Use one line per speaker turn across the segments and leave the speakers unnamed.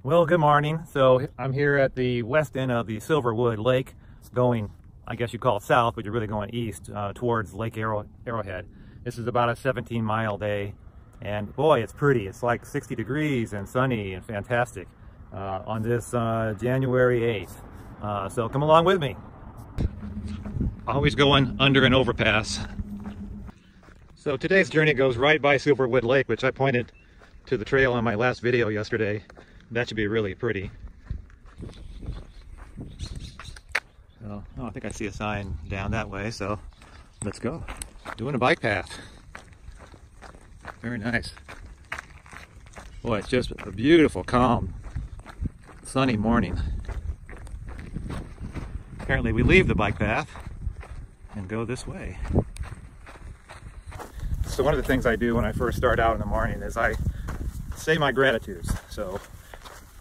Well, good morning. So I'm here at the west end of the Silverwood Lake, going, I guess you call it south, but you're really going east towards Lake Arrowhead. This is about a 17-mile day, and boy, it's pretty. It's like 60 degrees and sunny and fantastic on this January 8th. So come along with me. Always going under an overpass. So today's journey goes right by Silverwood Lake, which I pointed to the trail on my last video yesterday. That should be really pretty. So, oh, I think I see a sign down that way, so let's go. Doing a bike path. Very nice. Boy, it's just a beautiful, calm, sunny morning. Apparently we leave the bike path and go this way. So one of the things I do when I first start out in the morning is I say my gratitudes. So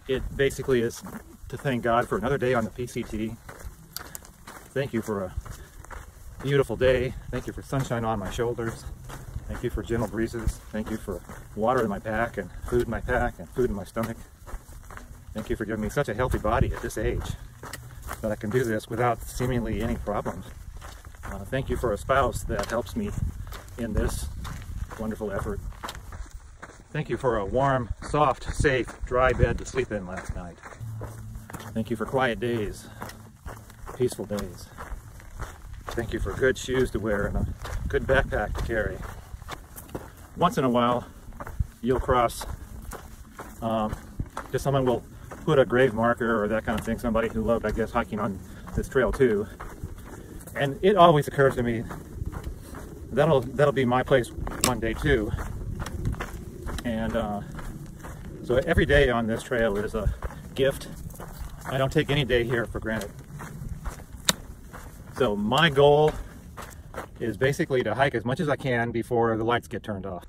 it basically is to thank God for another day on the PCT. Thank you for a beautiful day. Thank you for sunshine on my shoulders. Thank you for gentle breezes. Thank you for water in my pack and food in my pack and food in my stomach. Thank you for giving me such a healthy body at this age that I can do this without seemingly any problems. Thank you for a spouse that helps me in this wonderful effort. Thank you for a warm, soft, safe, dry bed to sleep in last night. Thank you for quiet days, peaceful days. Thank you for good shoes to wear and a good backpack to carry. Once in a while, you'll cross, just someone will put a grave marker or that kind of thing, somebody who loved, I guess, hiking on this trail too. And it always occurs to me, that'll be my place one day too. And so every day on this trail is a gift. I don't take any day here for granted. So my goal is basically to hike as much as I can before the lights get turned off.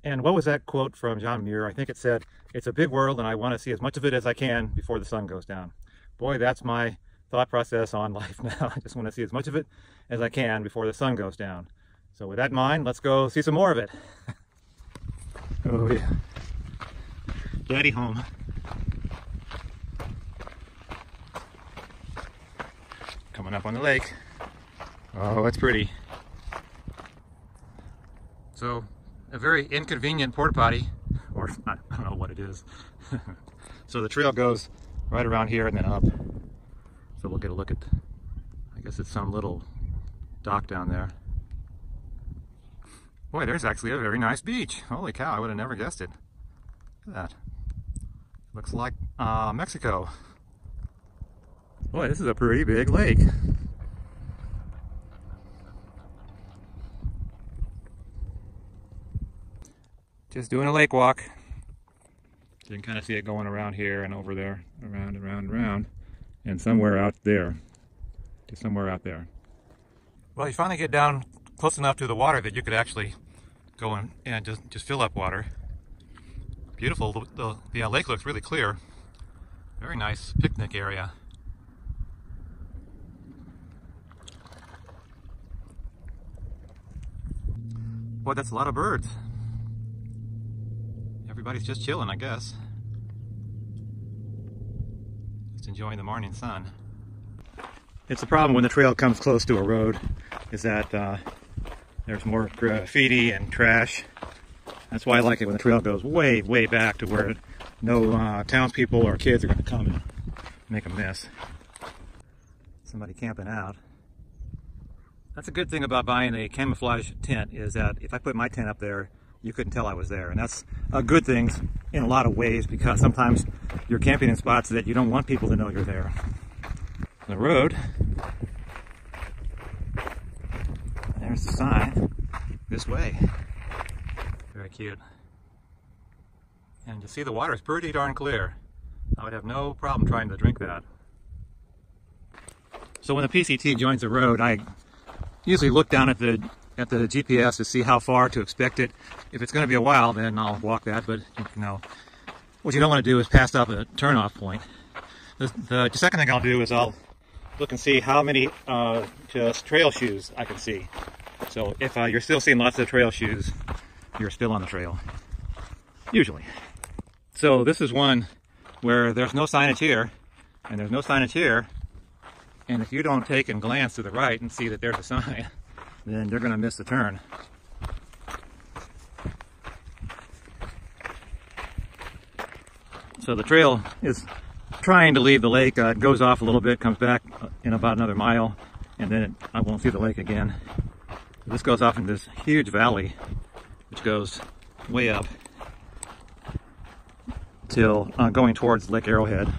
And what was that quote from John Muir? I think it said, "It's a big world and I want to see as much of it as I can before the sun goes down." Boy, that's my thought process on life now. I just want to see as much of it as I can before the sun goes down. So with that in mind, let's go see some more of it. Oh yeah. Daddy home. Coming up on the lake. Oh, it's pretty. So, a very inconvenient porta potty, or I don't know what it is. So the trail goes right around here and then up. So we'll get a look at, I guess it's some little dock down there. Boy, there's actually a very nice beach. Holy cow, I would have never guessed it. Look at that. Looks like Mexico. Boy, this is a pretty big lake. Just doing a lake walk. You can kind of see it going around here and over there, around and around and around, and somewhere out there. Just somewhere out there. Well, you finally get down close enough to the water that you could actually go in and just fill up water. Beautiful. The lake looks really clear. Very nice picnic area. Boy, that's a lot of birds. Everybody's just chilling, I guess. Just enjoying the morning sun. It's a problem when the trail comes close to a road, is that there's more graffiti and trash. That's why I like it when the trail goes way, way back to where no townspeople or kids are going to come and make a mess. Somebody camping out. That's a good thing about buying a camouflage tent, is that if I put my tent up there, you couldn't tell I was there. And that's a good thing in a lot of ways, because sometimes you're camping in spots that you don't want people to know you're there. The road. There's the sign. This way. Very cute. And you see the water is pretty darn clear. I would have no problem trying to drink that. So when the PCT joins the road, I usually look down at the GPS to see how far to expect it. If it's going to be a while, then I'll walk that. But you know, what you don't want to do is pass up a turn-off point. The second thing I'll do is I'll look and see how many just trail shoes I can see. So if you're still seeing lots of trail shoes, you're still on the trail, usually. So this is one where there's no signage here, and there's no signage here, and if you don't take and glance to the right and see that there's a sign, then you're going to miss the turn. So the trail is trying to leave the lake. It goes off a little bit, comes back in about another mile, and then I won't see the lake again. This goes off into this huge valley, which goes way up till going towards Lake Arrowhead.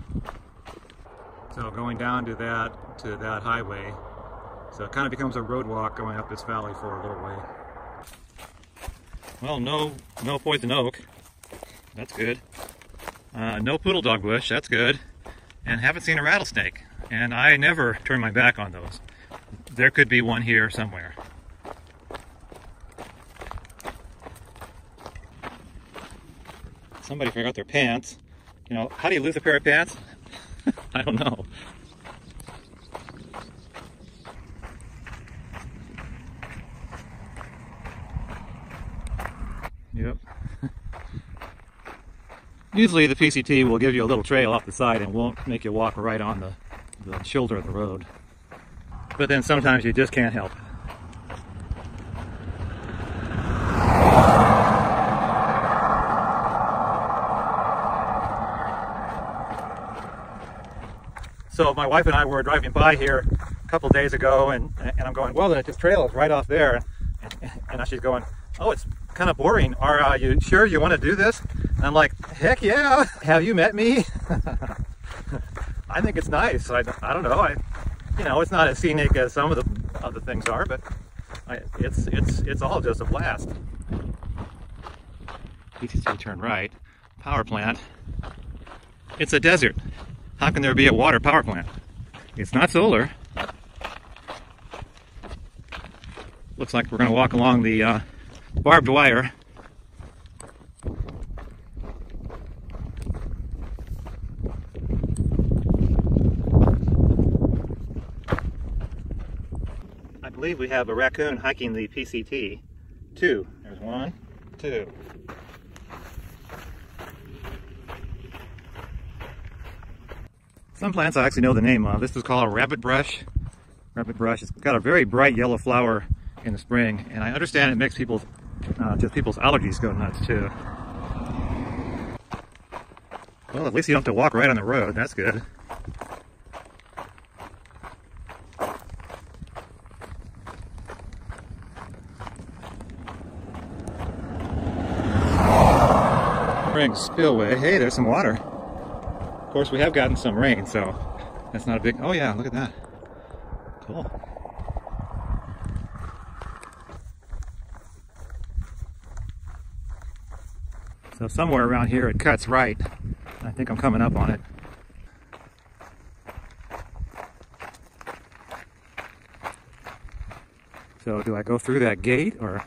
So going down to that highway, so it kind of becomes a road walk going up this valley for a little way. Well, no poison oak, that's good. No poodle dog bush, that's good. And haven't seen a rattlesnake, and I never turn my back on those. There could be one here somewhere. Somebody forgot their pants. You know, how do you lose a pair of pants? I don't know. Yep. Usually the PCT will give you a little trail off the side and won't make you walk right on the shoulder of the road. But then sometimes you just can't help it. So my wife and I were driving by here a couple days ago, and I'm going, well, this trail is right off there. And she's going, oh, it's kind of boring. Are you sure you want to do this? And I'm like, heck yeah. Have you met me? I think it's nice. I don't know. You know, it's not as scenic as some of the other things are, but it's all just a blast. PCT turn right. Power plant. It's a desert. How can there be a water power plant? It's not solar. Looks like we're going to walk along the barbed wire. I believe we have a raccoon hiking the PCT. 2. There's 1, 2. Some plants I actually know the name of. This is called a rabbit brush. Rabbit brush. It's got a very bright yellow flower in the spring, and I understand it makes people's allergies go nuts too. Well, at least you don't have to walk right on the road. That's good. Spring spillway. Hey, there's some water. Of course, we have gotten some rain, so that's not a big... Oh yeah, look at that. Cool. So somewhere around here it cuts right. I think I'm coming up on it. So do I go through that gate, or...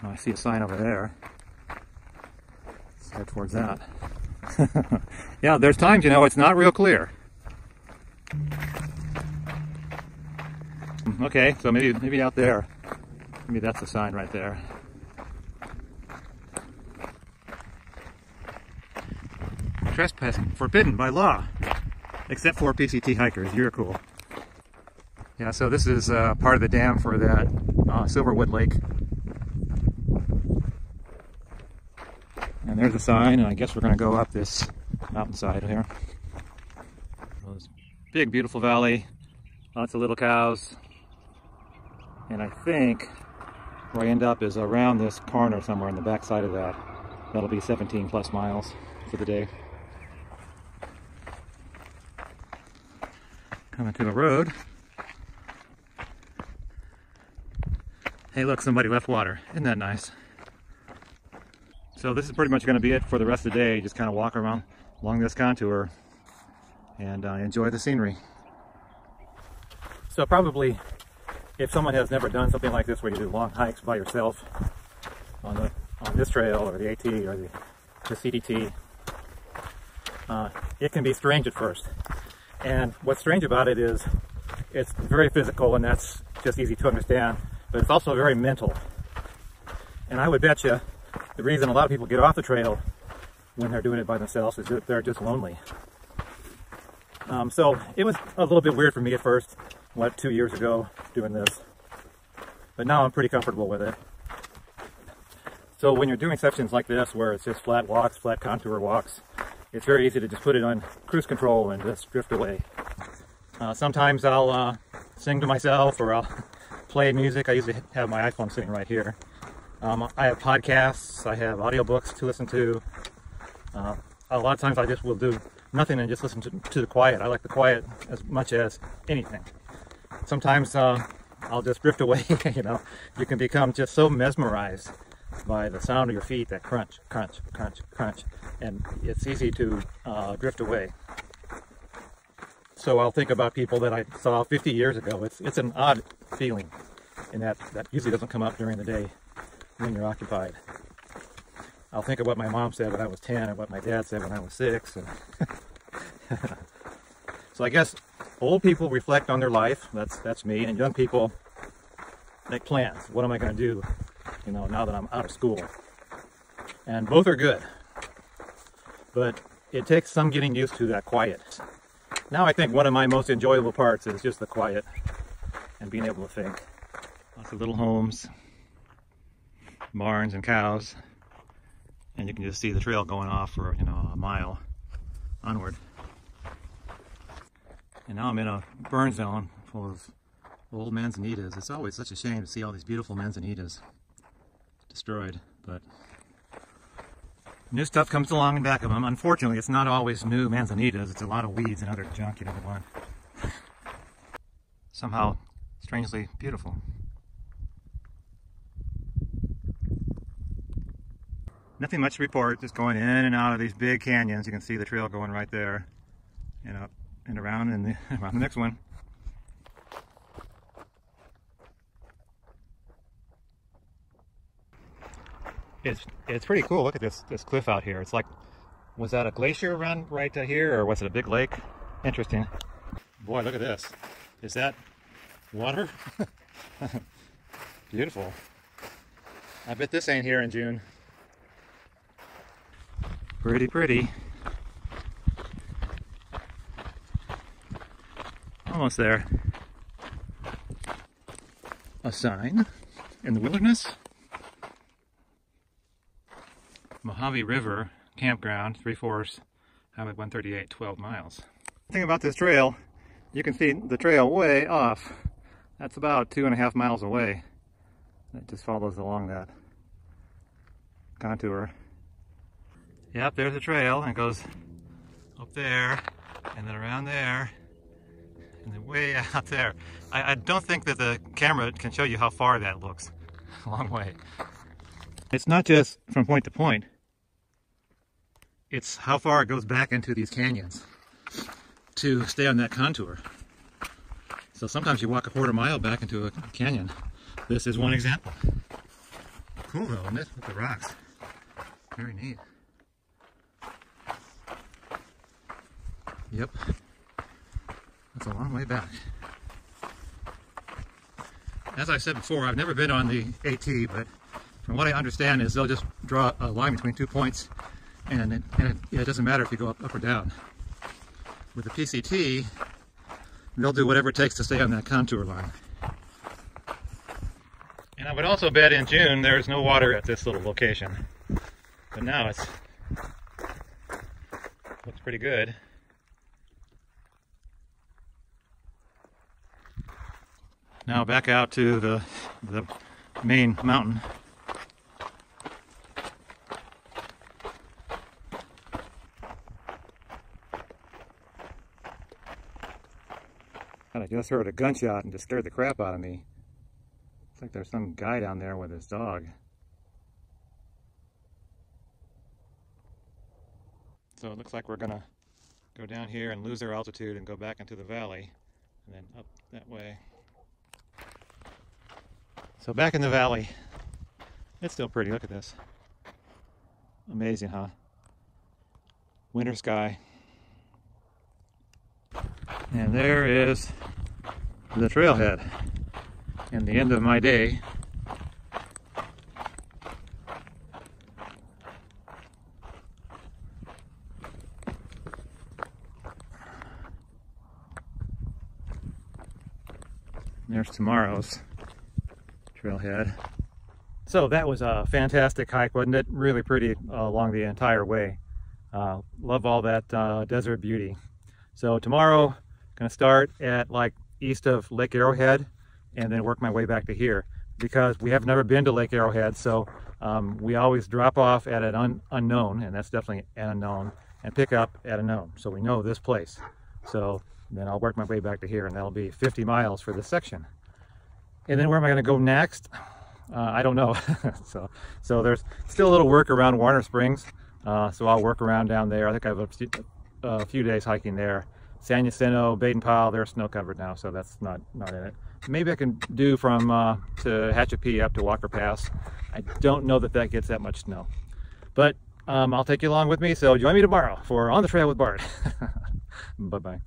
Oh, I see a sign over there. Let's head towards that. Yeah, there's times, you know, it's not real clear. Okay, so maybe out there. Maybe that's the sign right there. Trespassing forbidden by law, except for PCT hikers. You're cool. Yeah, so this is part of the dam for that Silverwood Lake. And there's a sign, and I guess we're going to go up this mountainside here. Well, this big, beautiful valley, lots of little cows, and I think where I end up is around this corner somewhere on the back side of that. That'll be 17 plus miles for the day. Coming to the road. Hey, look, somebody left water. Isn't that nice? So this is pretty much going to be it for the rest of the day. Just kind of walk around along this contour and enjoy the scenery. So probably, if someone has never done something like this where you do long hikes by yourself on this trail or the AT or the CDT, it can be strange at first. And what's strange about it is it's very physical, and that's just easy to understand, but it's also very mental. And I would bet you the reason a lot of people get off the trail when they're doing it by themselves is that they're just lonely. So it was a little bit weird for me at first, 2 years ago, doing this. But now I'm pretty comfortable with it. So when you're doing sections like this, where it's just flat walks, flat contour walks, it's very easy to just put it on cruise control and just drift away. Sometimes I'll sing to myself, or I'll play music. I usually have my iPhone sitting right here. I have podcasts, I have audiobooks to listen to. A lot of times I just will do nothing and just listen to the quiet. I like the quiet as much as anything. Sometimes I'll just drift away, you know. You can become just so mesmerized by the sound of your feet, that crunch, crunch, crunch, crunch, and it's easy to drift away. So I'll think about people that I saw 50 years ago. It's an odd feeling, and that usually doesn't come up during the day when you're occupied. I'll think of what my mom said when I was 10 and what my dad said when I was 6. And so I guess old people reflect on their life, that's me, and young people make plans. What am I going to do, you know, now that I'm out of school? And both are good, but it takes some getting used to that quiet. Now I think one of my most enjoyable parts is just the quiet and being able to think. Lots of little homes, barns and cows, and you can just see the trail going off for, you know, a mile onward. And now I'm in a burn zone full of old manzanitas. It's always such a shame to see all these beautiful manzanitas destroyed, but new stuff comes along in back of them. Unfortunately, it's not always new manzanitas. It's a lot of weeds and other junk you don't want. Somehow strangely beautiful. Nothing much to report, just going in and out of these big canyons. You can see the trail going right there and up and around, and around the next one. It's pretty cool. Look at this cliff out here. It's like, was that a glacier run right here, or was it a big lake? Interesting. Boy, look at this. Is that water? Beautiful. I bet this ain't here in June. Pretty pretty. Almost there. A sign in the wilderness. Mojave River Campground, 3/4 Highway 138, 12 miles. The thing about this trail, you can see the trail way off. That's about 2.5 miles away. It just follows along that contour. Yep, there's the trail, and it goes up there, and then around there, and then way out there. I don't think that the camera can show you how far that looks. A long way. It's not just from point to point. It's how far it goes back into these canyons to stay on that contour. So sometimes you walk a 1/4 mile back into a canyon. This is one example. Cool though, isn't it? With the rocks. Very neat. Yep. That's a long way back. As I said before, I've never been on the AT, but from what I understand is they'll just draw a line between 2 points, and it doesn't matter if you go up or down. With the PCT, they'll do whatever it takes to stay on that contour line. And I would also bet in June there's no water at this little location. But now looks pretty good. Now back out to the main mountain. I just heard a gunshot and just scared the crap out of me. Looks like there's some guy down there with his dog. So it looks like we're gonna go down here and lose our altitude and go back into the valley and then up that way. So back in the valley. It's still pretty, look at this. Amazing, huh? Winter sky. And there is the trailhead and the end of my day. There's tomorrow's trailhead. So that was a fantastic hike, wasn't it? Really pretty along the entire way. Love all that desert beauty. So tomorrow, gonna start at like east of Lake Arrowhead and then work my way back to here, because we have never been to Lake Arrowhead. So we always drop off at an unknown, and that's definitely an unknown, and pick up at a known. So we know this place. So then I'll work my way back to here, and that'll be 50 miles for this section. And then where am I going to go next? I don't know. so there's still a little work around Warner Springs. So I'll work around down there. I think I have a few days hiking there. San Jacinto, Baden Powell, they're snow covered now, so that's not in it. Maybe I can do from to HWY up to Walker Pass. I don't know that gets that much snow. But I'll take you along with me, so join me tomorrow for On the Trail with Bart. Bye-bye.